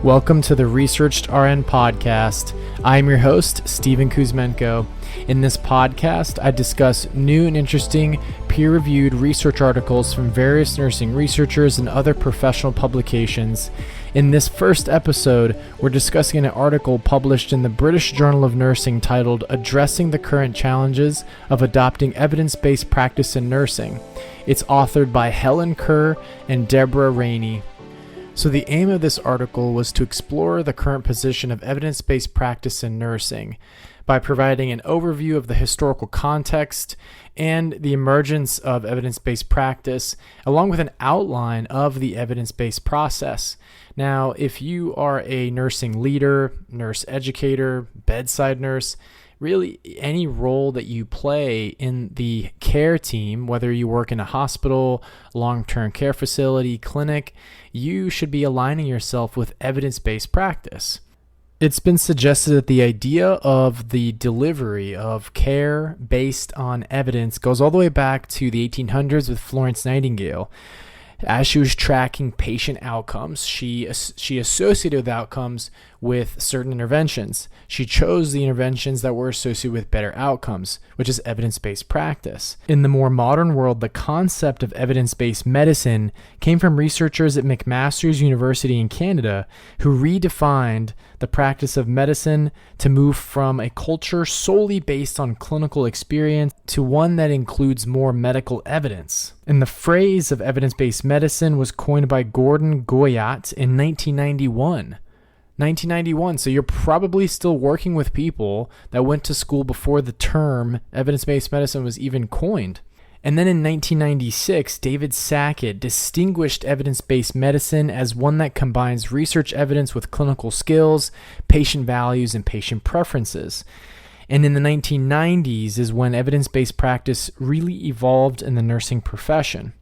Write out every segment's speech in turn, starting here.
Welcome to the Researched RN podcast. I'm your host, Steven Cuzmenco. In this podcast, I discuss new and interesting peer-reviewed research articles from various nursing researchers and other professional publications. In this first episode, we're discussing an article published in the British Journal of Nursing titled Addressing the Current Challenges of Adopting Evidence-Based Practice in Nursing. It's authored by Helen Kerr and Deborah Rainey. So the aim of this article was to explore the current position of evidence-based practice in nursing by providing an overview of the historical context and the emergence of evidence-based practice, along with an outline of the evidence-based process. Now, if you are a nursing leader, nurse educator, bedside nurse, really any role that you play in the care team, whether you work in a hospital, long-term care facility, clinic, you should be aligning yourself with evidence-based practice. It's been suggested that the idea of the delivery of care based on evidence goes all the way back to the 1800s with Florence Nightingale. As she was tracking patient outcomes, she associated with outcomes with certain interventions. She chose the interventions that were associated with better outcomes, which is evidence-based practice. In the more modern world, the concept of evidence-based medicine came from researchers at McMaster's University in Canada who redefined the practice of medicine to move from a culture solely based on clinical experience to one that includes more medical evidence. And the phrase of evidence-based medicine was coined by Gordon Goyat in 1991. So you're probably still working with people that went to school before the term evidence-based medicine was even coined. And then in 1996, David Sackett distinguished evidence-based medicine as one that combines research evidence with clinical skills, patient values, and patient preferences. And in the 1990s is when evidence-based practice really evolved in the nursing profession.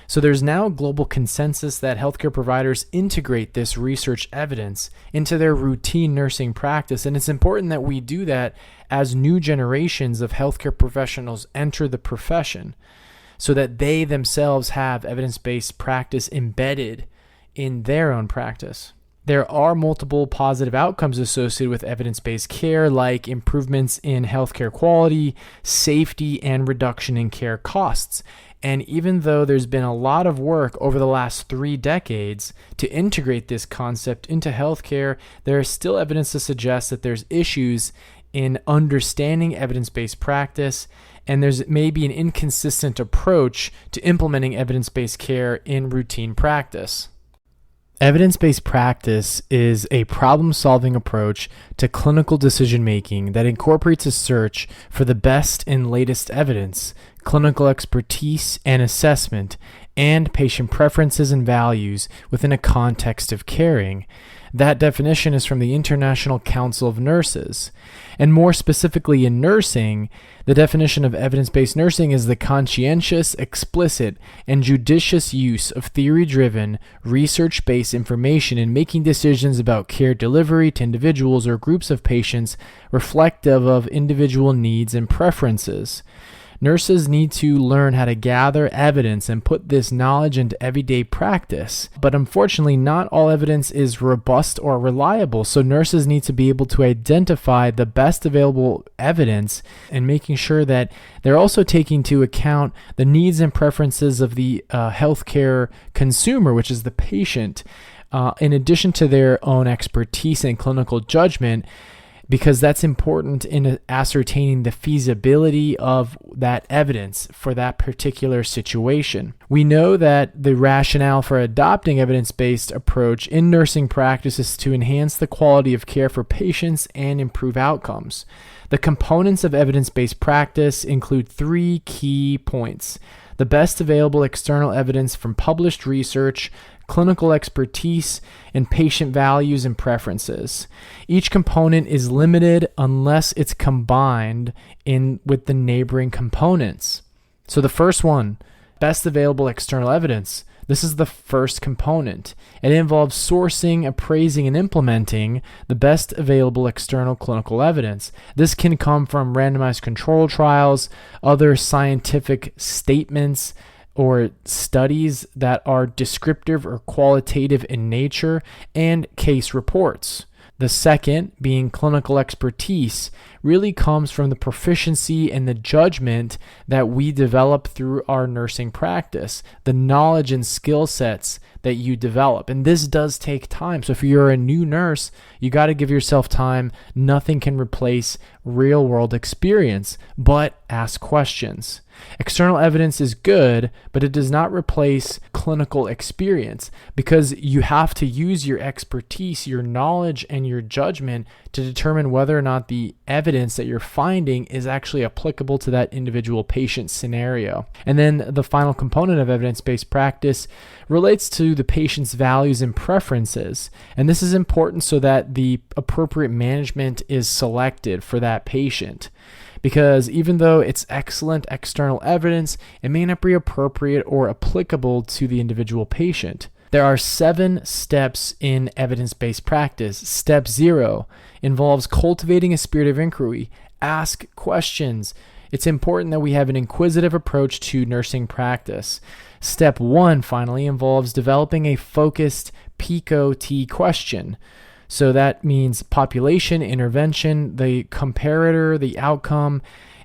So there's now global consensus that healthcare providers integrate this research evidence into their routine nursing practice, and it's important that we do that as new generations of healthcare professionals enter the profession so that they themselves have evidence-based practice embedded in their own practice. There are multiple positive outcomes associated with evidence-based care, like improvements in healthcare quality, safety, and reduction in care costs. And even though there's been a lot of work over the last 3 decades to integrate this concept into healthcare, there is still evidence to suggest that there's issues in understanding evidence-based practice, and there's maybe an inconsistent approach to implementing evidence-based care in routine practice. Evidence-based practice is a problem-solving approach to clinical decision-making that incorporates a search for the best and latest evidence, clinical expertise and assessment, and patient preferences and values within a context of caring. That definition is from the International Council of Nurses. And more specifically in nursing, the definition of evidence-based nursing is the conscientious, explicit, and judicious use of theory-driven, research-based information in making decisions about care delivery to individuals or groups of patients reflective of individual needs and preferences. Nurses need to learn how to gather evidence and put this knowledge into everyday practice. But unfortunately, not all evidence is robust or reliable, so nurses need to be able to identify the best available evidence and making sure that they're also taking into account the needs and preferences of the healthcare consumer, which is the patient, in addition to their own expertise and clinical judgment, because that's important in ascertaining the feasibility of that evidence for that particular situation. We know that the rationale for adopting evidence-based approach in nursing practice is to enhance the quality of care for patients and improve outcomes. The components of evidence-based practice include 3 key points: the best available external evidence from published research, clinical expertise, and patient values and preferences. Each component is limited unless it's combined with the neighboring components. So the first one, best available external evidence. This is the first component. It involves sourcing, appraising, and implementing the best available external clinical evidence. This can come from randomized control trials, other scientific statements, or studies that are descriptive or qualitative in nature, and case reports. The second, being clinical expertise, really comes from the proficiency and the judgment that we develop through our nursing practice, the knowledge and skill sets that you develop. And this does take time. So if you're a new nurse, you got to give yourself time. Nothing can replace real world experience, but ask questions. External evidence is good, but it does not replace clinical experience, because you have to use your expertise, your knowledge, and your judgment to determine whether or not the evidence that you're finding is actually applicable to that individual patient scenario. And then the final component of evidence-based practice relates to the patient's values and preferences. And this is important so that the appropriate management is selected for that patient. Because even though it's excellent external evidence, it may not be appropriate or applicable to the individual patient. There are 7 steps in evidence-based practice. Step 0 involves cultivating a spirit of inquiry. Ask questions. It's important that we have an inquisitive approach to nursing practice. Step 1, finally, involves developing a focused PICO-T question. So that means population, intervention, the comparator, the outcome,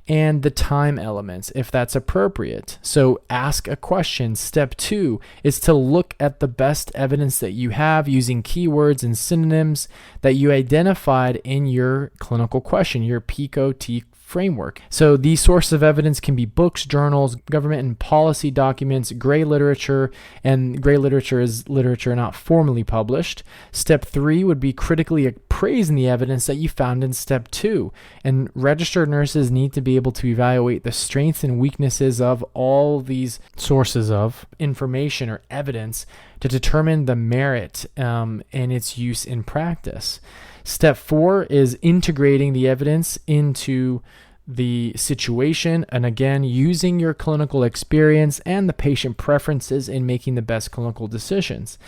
and the time elements, if that's appropriate. So ask a question. Step 2 is to look at the best evidence that you have using keywords and synonyms that you identified in your clinical question, your PICO-T framework. So these sources of evidence can be books, journals, government and policy documents, gray literature, and gray literature is literature not formally published. Step 3 would be critically appraising the evidence that you found in step 2. And registered nurses need to be able to evaluate the strengths and weaknesses of all these sources of information or evidence to determine the merit and its use in practice. Step 4 is integrating the evidence into the situation, and again, using your clinical experience and the patient preferences in making the best clinical decisions.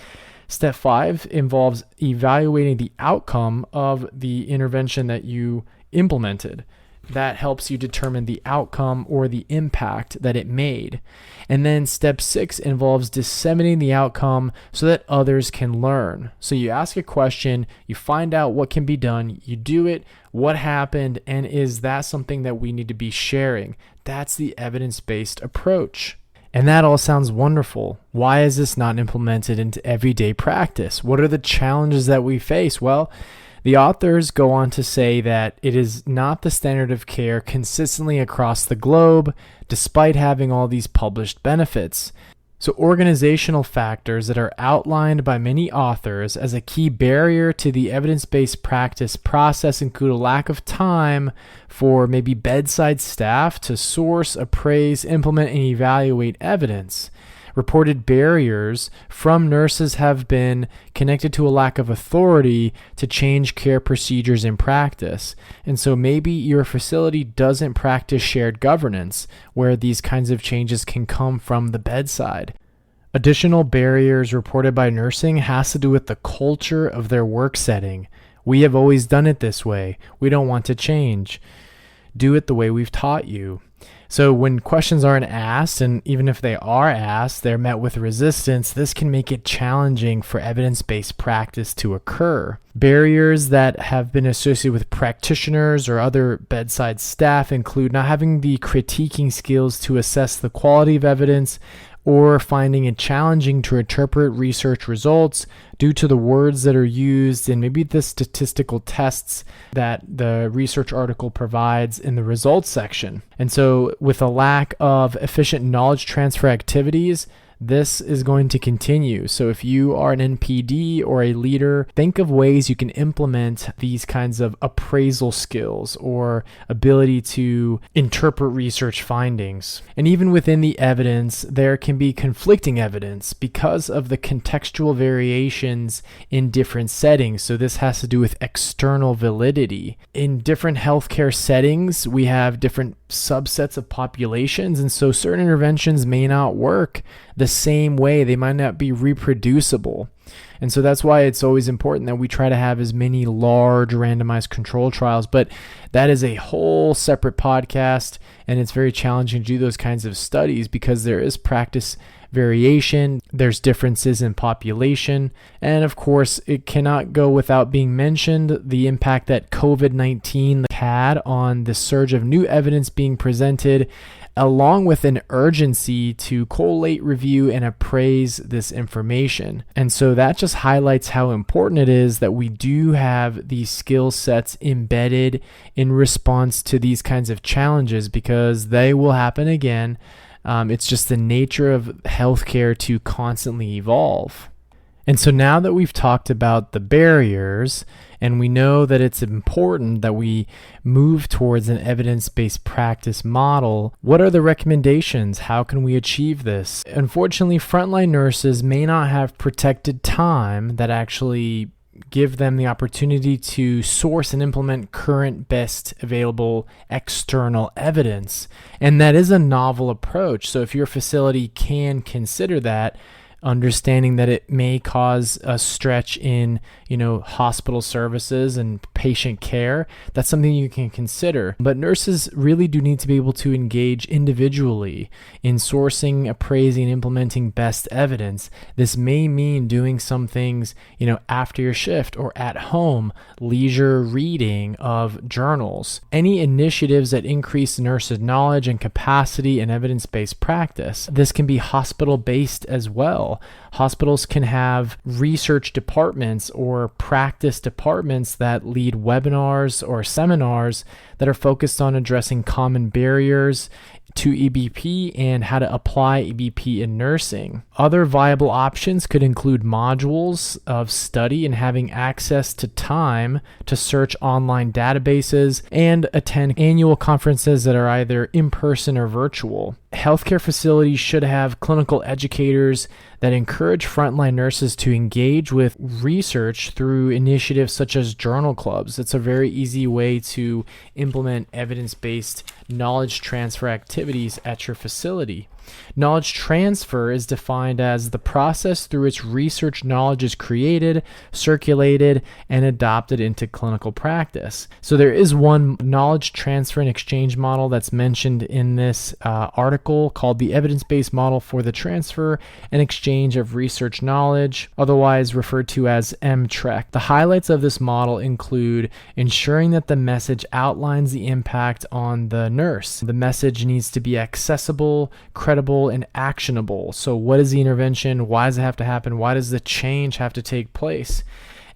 Step 5 involves evaluating the outcome of the intervention that you implemented. That helps you determine the outcome or the impact that it made. And then step 6 involves disseminating the outcome so that others can learn. So you ask a question, you find out what can be done, you do it, what happened, and is that something that we need to be sharing? That's the evidence-based approach. And that all sounds wonderful. Why is this not implemented into everyday practice? What are the challenges that we face? Well, the authors go on to say that it is not the standard of care consistently across the globe, despite having all these published benefits. So organizational factors that are outlined by many authors as a key barrier to the evidence-based practice process include a lack of time for maybe bedside staff to source, appraise, implement, and evaluate evidence. Reported barriers from nurses have been connected to a lack of authority to change care procedures in practice. And so maybe your facility doesn't practice shared governance, where these kinds of changes can come from the bedside. Additional barriers reported by nursing has to do with the culture of their work setting. We have always done it this way. We don't want to change. Do it the way we've taught you. So when questions aren't asked, and even if they are asked, they're met with resistance, this can make it challenging for evidence-based practice to occur. Barriers that have been associated with practitioners or other bedside staff include not having the critiquing skills to assess the quality of evidence, or finding it challenging to interpret research results due to the words that are used and maybe the statistical tests that the research article provides in the results section. And so with a lack of efficient knowledge transfer activities, this is going to continue. So if you are an NPD or a leader, think of ways you can implement these kinds of appraisal skills or ability to interpret research findings. And even within the evidence, there can be conflicting evidence because of the contextual variations in different settings. So this has to do with external validity. In different healthcare settings, we have different subsets of populations, and so certain interventions may not work the same way. They might not be reproducible. And so that's why it's always important that we try to have as many large randomized control trials. But that is a whole separate podcast, and it's very challenging to do those kinds of studies because there is practice variation, there's differences in population, and of course, it cannot go without being mentioned the impact that COVID-19 had on the surge of new evidence being presented, along with an urgency to collate, review, and appraise this information. And so that just highlights how important it is that we do have these skill sets embedded in response to these kinds of challenges, because they will happen again. It's just the nature of healthcare to constantly evolve. And so now that we've talked about the barriers, and we know that it's important that we move towards an evidence-based practice model, what are the recommendations? How can we achieve this? Unfortunately, frontline nurses may not have protected time that actually give them the opportunity to source and implement current best available external evidence. And that is a novel approach. So if your facility can consider that, understanding that it may cause a stretch in, hospital services and patient care, that's something you can consider. But nurses really do need to be able to engage individually in sourcing, appraising, implementing best evidence. This may mean doing some things, after your shift or at home, leisure reading of journals, any initiatives that increase nurses' knowledge and capacity in evidence-based practice. This can be hospital-based as well. Hospitals can have research departments or practice departments that lead webinars or seminars that are focused on addressing common barriers to EBP and how to apply EBP in nursing. Other viable options could include modules of study and having access to time to search online databases and attend annual conferences that are either in person or virtual. Healthcare facilities should have clinical educators that encourage frontline nurses to engage with research through initiatives such as journal clubs. It's a very easy way to implement evidence-based knowledge transfer activities at your facility. Knowledge transfer is defined as the process through which research knowledge is created, circulated, and adopted into clinical practice. So there is one knowledge transfer and exchange model that's mentioned in this article called the evidence-based model for the transfer and exchange of research knowledge, otherwise referred to as MTREC. The highlights of this model include ensuring that the message outlines the impact on the nurse. The message needs to be accessible, credible, and actionable. So what is the intervention? Why does it have to happen? Why does the change have to take place?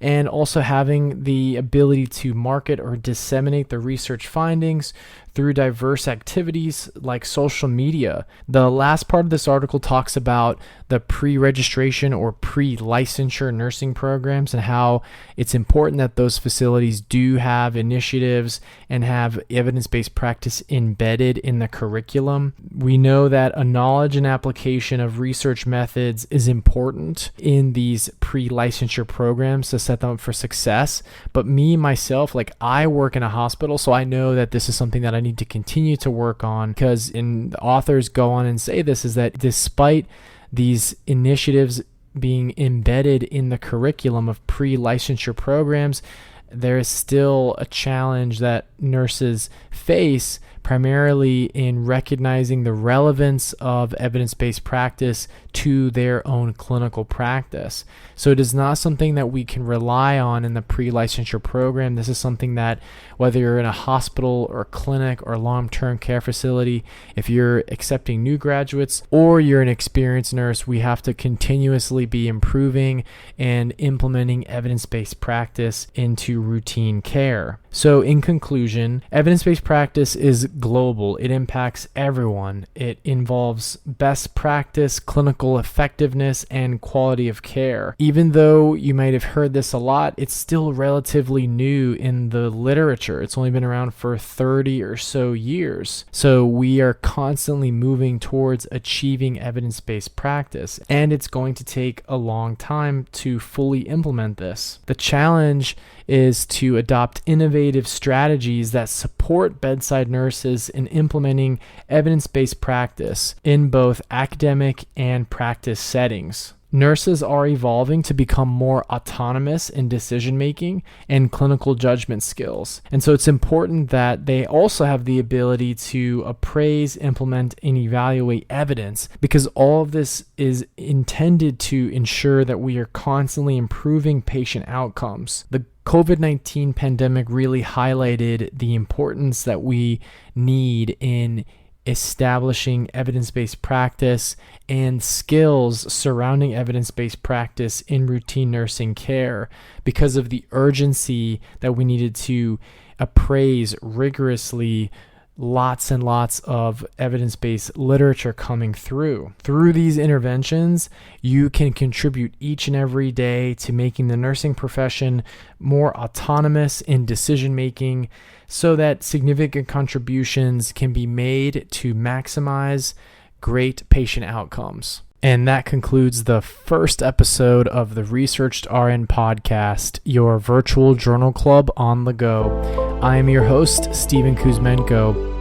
And also having the ability to market or disseminate the research findings through diverse activities like social media. The last part of this article talks about the pre-registration or pre-licensure nursing programs and how it's important that those facilities do have initiatives and have evidence-based practice embedded in the curriculum. We know that a knowledge and application of research methods is important in these pre-licensure programs to set them up for success. But myself, I work in a hospital, so I know that this is something that I need to continue to work on, because the authors go on and say this, is that despite these initiatives being embedded in the curriculum of pre-licensure programs, there is still a challenge that nurses face, primarily in recognizing the relevance of evidence-based practice to their own clinical practice. So it is not something that we can rely on in the pre-licensure program. This is something that, whether you're in a hospital or clinic or long-term care facility, if you're accepting new graduates or you're an experienced nurse, we have to continuously be improving and implementing evidence-based practice into routine care. So in conclusion, evidence-based practice is global. It impacts everyone. It involves best practice, clinical effectiveness, and quality of care. Even though you might have heard this a lot, it's still relatively new in the literature. It's only been around for 30 or so years. So we are constantly moving towards achieving evidence-based practice, and it's going to take a long time to fully implement this. The challenge is to adopt innovative strategies that support bedside nurses in implementing evidence-based practice in both academic and practice settings. Nurses are evolving to become more autonomous in decision making and clinical judgment skills. And so it's important that they also have the ability to appraise, implement, and evaluate evidence, because all of this is intended to ensure that we are constantly improving patient outcomes. The COVID-19 pandemic really highlighted the importance that we need in establishing evidence-based practice and skills surrounding evidence-based practice in routine nursing care, because of the urgency that we needed to appraise rigorously lots and lots of evidence-based literature coming through. Through these interventions, you can contribute each and every day to making the nursing profession more autonomous in decision-making, so that significant contributions can be made to maximize great patient outcomes. And that concludes the first episode of the Researched RN podcast, your virtual journal club on the go. I am your host, Steven Cuzmenco.